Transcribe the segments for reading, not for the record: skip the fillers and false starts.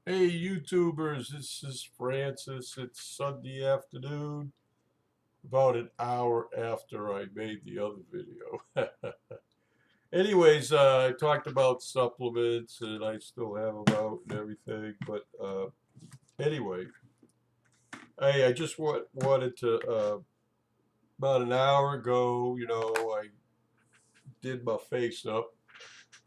Hey YouTubers, this is Fran-Sez. It's Sunday afternoon, about an hour after I made the other video. Anyways, I talked about supplements and I still have them out and everything, but anyway, I just wanted to, about an hour ago, I did my face up.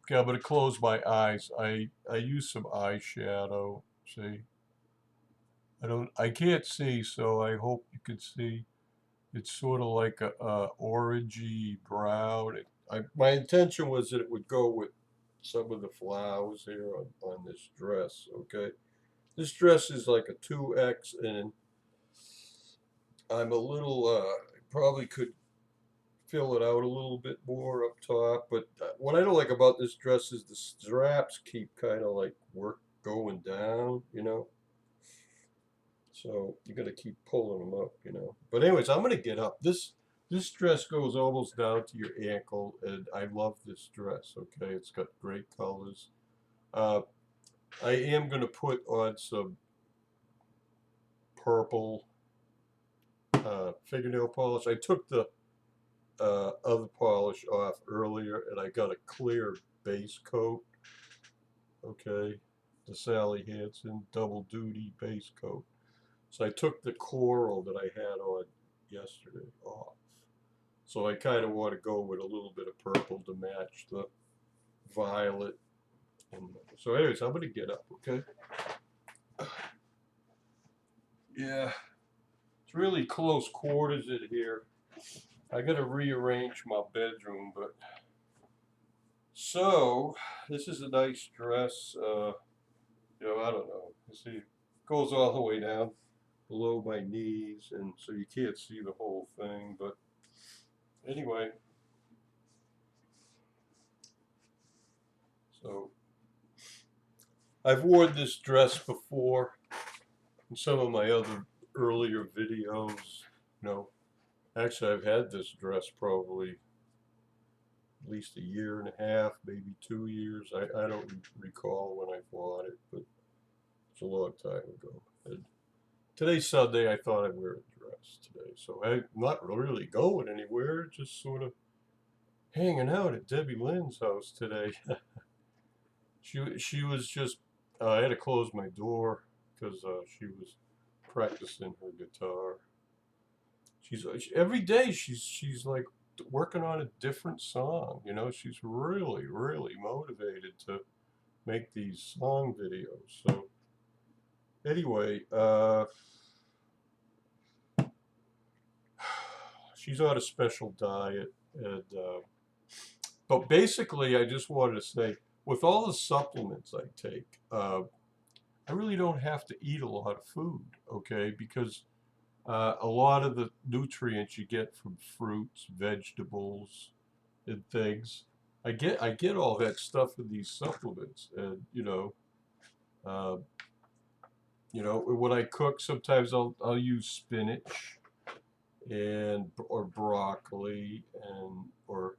Okay, I'm going to close my eyes. I use some eyeshadow, see? I can't see, so I hope you can see. It's sort of like a orangey brown. My intention was that it would go with some of the flowers here on this dress, okay? This dress is like a 2X, and I'm a little, probably could fill it out a little bit more up top, but what I don't like about this dress is the straps keep kind of like going down. So you got to keep pulling them up. But anyways, I'm gonna get up. This dress goes almost down to your ankle, and I love this dress. Okay, it's got great colors. Uh, I am gonna put on some purple fingernail polish. I took the other polish off earlier, and I got a clear base coat. Okay, the Sally Hansen double duty base coat. So I took the coral that I had on yesterday off. So I kind of want to go with a little bit of purple to match the violet. And so anyways, I'm going to get up, okay? Yeah, it's really close quarters in here. I got to rearrange my bedroom, but so this is a nice dress. I don't know. You see, it goes all the way down below my knees, and so you can't see the whole thing. But anyway, so I've worn this dress before in some of my other earlier videos. Actually, I've had this dress probably at least a year and a half, maybe 2 years. I don't recall when I bought it, but it's a long time ago. And today's Sunday. I thought I'd wear a dress today, so I'm not really going anywhere. Just sort of hanging out at Debbie Lynn's house today. She was just. I had to close my door because she was practicing her guitar. Every day she's like working on a different song. She's really really motivated to make these song videos. So anyway, she's on a special diet, and but basically, I just wanted to say, with all the supplements I take, I really don't have to eat a lot of food, okay? Because a lot of the nutrients you get from fruits, vegetables, and things, I get all that stuff in these supplements, and uh, when I cook, sometimes I'll use spinach and or broccoli and or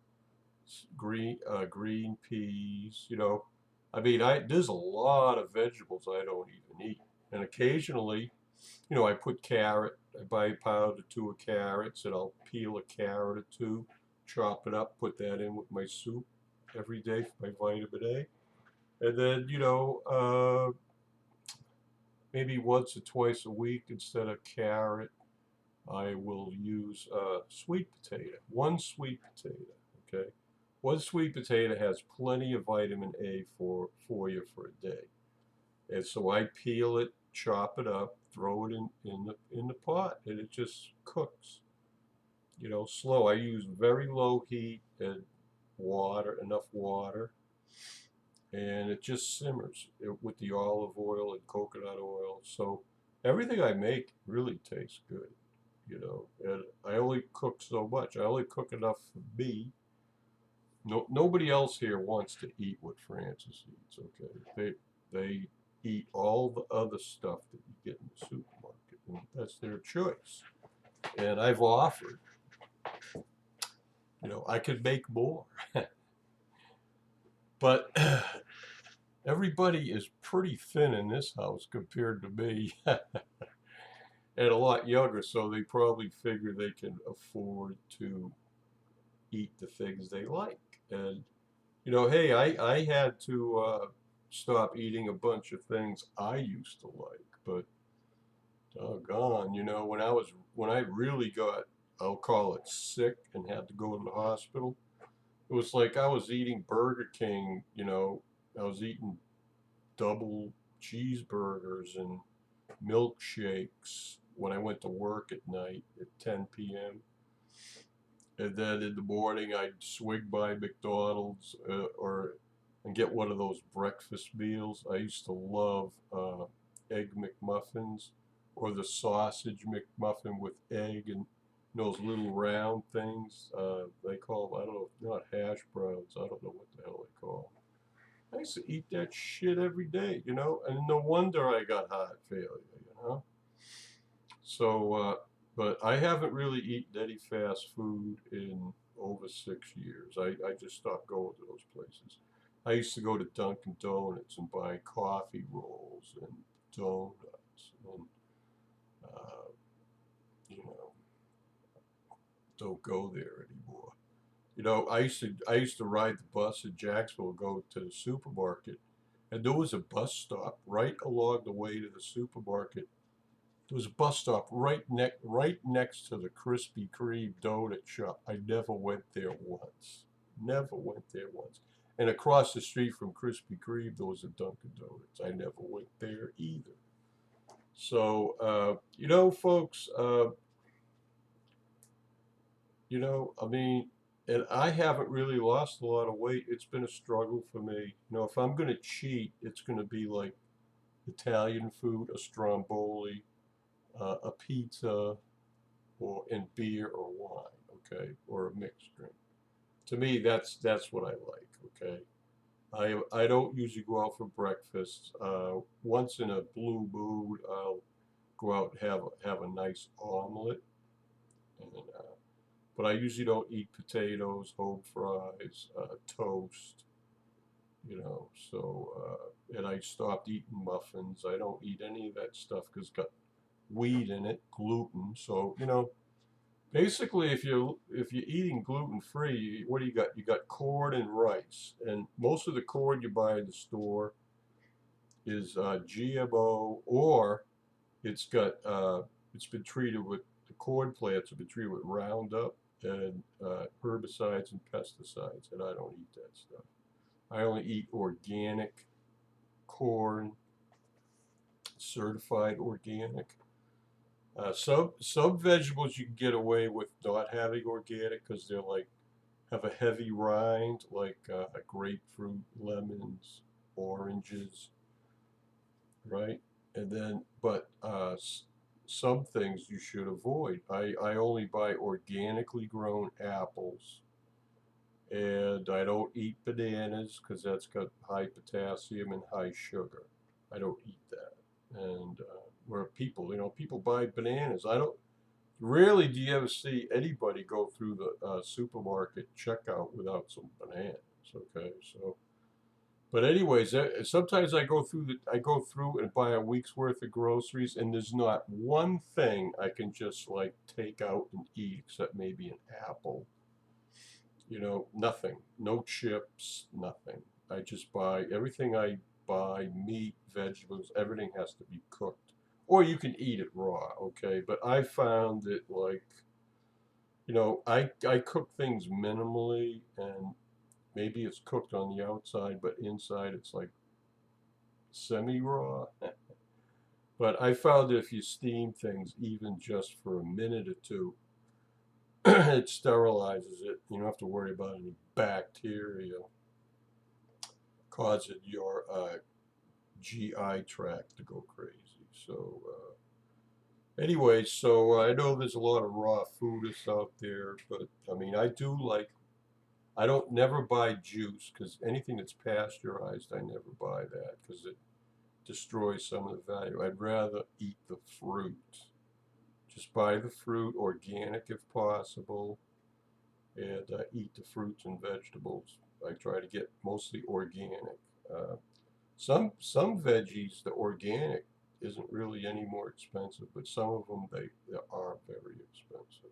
green peas. I mean, there's a lot of vegetables I don't even eat, and occasionally, I put carrot. I buy a pound or two of carrots, and I'll peel a carrot or two, chop it up, put that in with my soup every day for my vitamin A, and then maybe once or twice a week instead of carrot, I will use sweet potato. One sweet potato, okay? One sweet potato has plenty of vitamin A for you for a day. And so I peel it, chop it up, throw it in the pot, and it just cooks. Slow. I use very low heat and water, enough water, and it just simmers with the olive oil and coconut oil. So everything I make really tastes good. And I only cook so much. I only cook enough for me. No, nobody else here wants to eat what Fran-Sez eats. Okay, they eat all the other stuff that you get in the supermarket, and that's their choice. And I've offered, I could make more, but everybody is pretty thin in this house compared to me. And a lot younger, so they probably figure they can afford to eat the things they like. And hey, I had to stop eating a bunch of things I used to like, but doggone, when I really got, I'll call it sick and had to go to the hospital, it was like I was eating Burger King, I was eating double cheeseburgers and milkshakes when I went to work at night at 10 p.m. And then in the morning, I'd swing by McDonald's or and get one of those breakfast meals. I used to love egg McMuffins or the sausage McMuffin with egg and those little round things. They call them, I don't know, not hash browns. I don't know what the hell they call them. I used to eat that shit every day, and no wonder I got heart failure. So, but I haven't really eaten any fast food in over 6 years. I just stopped going to those places. I used to go to Dunkin' Donuts and buy coffee rolls and donuts, and uh, you know, don't go there anymore. I used to ride the bus in Jacksonville, go to the supermarket, and there was a bus stop right along the way to the supermarket. There was a bus stop right next to the Krispy Kreme donut shop. I never went there once. Never went there once. And across the street from Krispy Kreme, there was a Dunkin' Donuts. I never went there either. So, folks, I mean, and I haven't really lost a lot of weight. It's been a struggle for me. If I'm going to cheat, it's going to be like Italian food, a stromboli, a pizza, or in beer or wine, okay, or a mixed drink. To me, that's what I like, okay. I don't usually go out for breakfast. Once in a blue mood, I'll go out and have a nice omelet, and but I usually don't eat potatoes, home fries, toast, So and I stopped eating muffins. I don't eat any of that stuff because it's got wheat in it, gluten. So basically, if you're eating gluten free, what do you got? You got corn and rice, and most of the corn you buy in the store is GMO, or it's got it's been treated with the corn plants have been treated with Roundup and herbicides and pesticides, and I don't eat that stuff. I only eat organic corn, certified organic. Some vegetables you can get away with not having organic because they're like have a heavy rind, like grapefruit, lemons, oranges, right? And then, but some things you should avoid. I only buy organically grown apples, and I don't eat bananas because that's got high potassium and high sugar. I don't eat that. And where people buy bananas. I don't. Rarely do you ever see anybody go through the supermarket checkout without some bananas. Okay, so but anyways, sometimes I go through and buy a week's worth of groceries, and there's not one thing I can just like take out and eat except maybe an apple. Nothing, no chips, nothing. I just buy everything I buy, meat, vegetables, everything has to be cooked, or you can eat it raw. Okay, but I found that like I cook things minimally, and maybe it's cooked on the outside, but inside it's like semi-raw. But I found that if you steam things even just for a minute or two, it sterilizes it. You don't have to worry about any bacteria causing your GI tract to go crazy. So, anyway, so I know there's a lot of raw foodists out there, but I mean, I don't never buy juice because anything that's pasteurized, I never buy that because it destroys some of the value. I'd rather eat the fruit. Just buy the fruit, organic if possible, and eat the fruits and vegetables. I try to get mostly organic. Uh, some veggies, the organic, isn't really any more expensive, but some of them they are very expensive.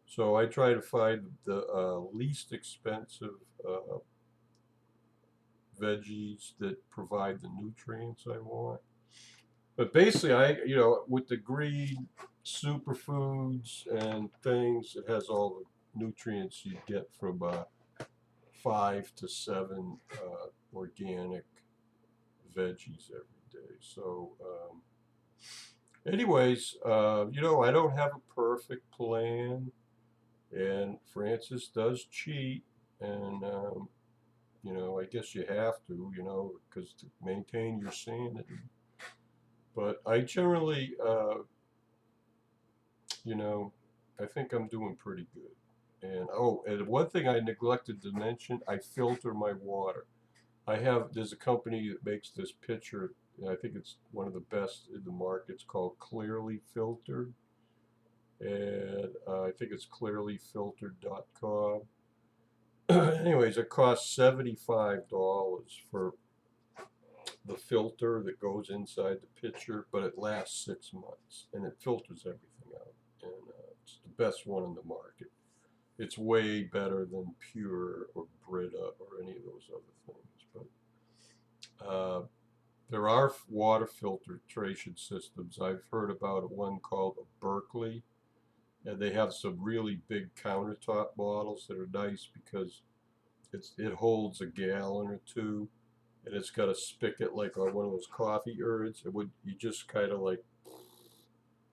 So I try to find the least expensive uh, veggies that provide the nutrients I want. But basically, with the green superfoods and things, it has all the nutrients you get from 5 to 7 organic veggies every day. So, anyways, I don't have a perfect plan, and Fran-Sez does cheat, and I guess you have to, because to maintain your sanity. But I generally, you know, I think I'm doing pretty good. And one thing I neglected to mention, I filter my water. There's a company that makes this pitcher, and I think it's one of the best in the market. It's called Clearly Filtered, and I think it's clearlyfiltered.com. Anyways, it costs $75 for the filter that goes inside the pitcher, but it lasts 6 months and it filters everything out. And it's the best one in the market. It's way better than Pure or Brita or any of those other things. But there are water filtration systems. I've heard about one called a Berkeley, and they have some really big countertop bottles that are nice because it holds a gallon or two, and it's got a spigot like on one of those coffee urns. You just kind of like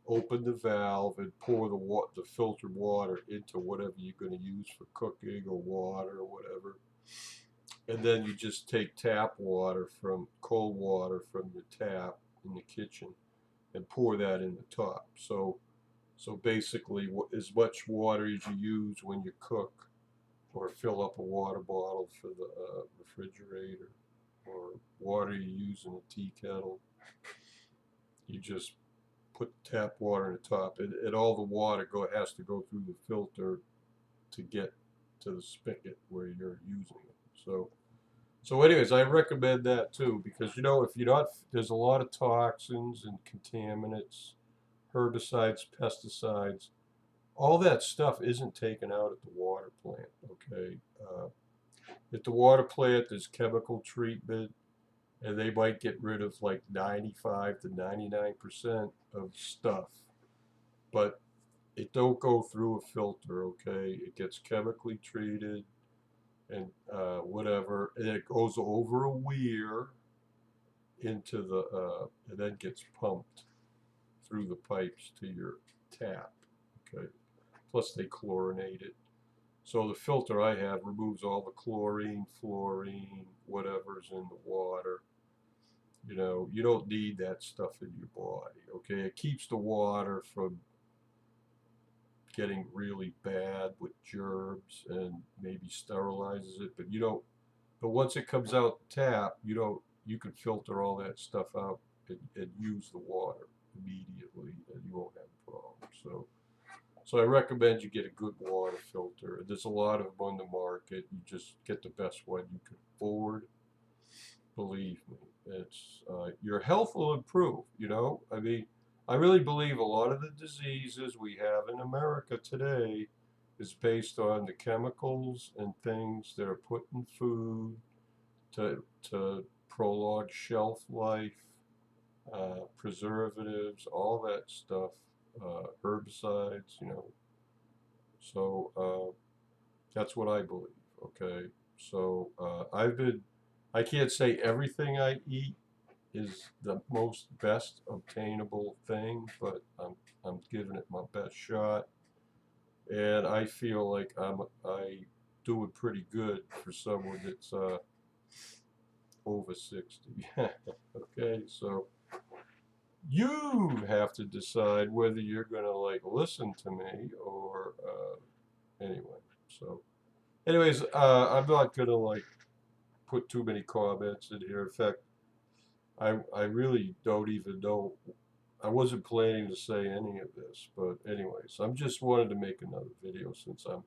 open the valve and pour the filtered water into whatever you're going to use for cooking or water or whatever, and then you just take cold water from your tap in the kitchen and pour that in the top. So basically, as much water as you use when you cook, or fill up a water bottle for the refrigerator, or water you use in a tea kettle, you just put tap water in the top, and all the water has to go through the filter to get to the spigot where you're using it. So anyways, I recommend that too, because if you're not, there's a lot of toxins and contaminants, herbicides, pesticides. All that stuff isn't taken out at the water plant. Okay, at the water plant, there's chemical treatment, and they might get rid of like 95 to 99% of stuff, but it don't go through a filter. Okay, it gets chemically treated and whatever, and it goes over a weir into and then gets pumped through the pipes to your tap. Okay, plus they chlorinate it. So the filter I have removes all the chlorine, fluorine, whatever's in the water. You don't need that stuff in your body. Okay, it keeps the water from getting really bad with germs and maybe sterilizes it, but you don't. But once it comes out the tap, you can filter all that stuff out and use the water immediately, and you won't have a problem. So I recommend you get a good water filter. There's a lot of them on the market. You just get the best one you can afford. Believe me, your health will improve. I mean, I really believe a lot of the diseases we have in America today is based on the chemicals and things that are put in food to prolong shelf life, preservatives, all that stuff, herbicides. So that's what I believe. Okay, so I can't say everything I eat is the most best obtainable thing, but I'm giving it my best shot, and I feel like I doing pretty good for someone that's over 60. Okay, so you have to decide whether you're gonna like listen to me or anyway. So, anyways, I'm not gonna like put too many comments in here. In fact, I really don't even know. I wasn't planning to say any of this, but anyways, I'm just wanted to make another video since I'm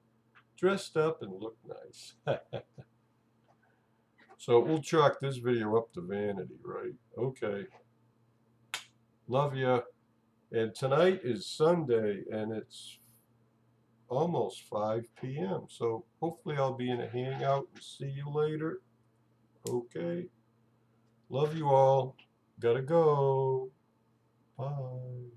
dressed up and look nice. So we'll chalk this video up to Vanity, right? Okay. Love ya. And tonight is Sunday, and it's almost 5 p.m. So hopefully I'll be in a hangout and see you later. Okay. Love you all. Gotta go. Bye.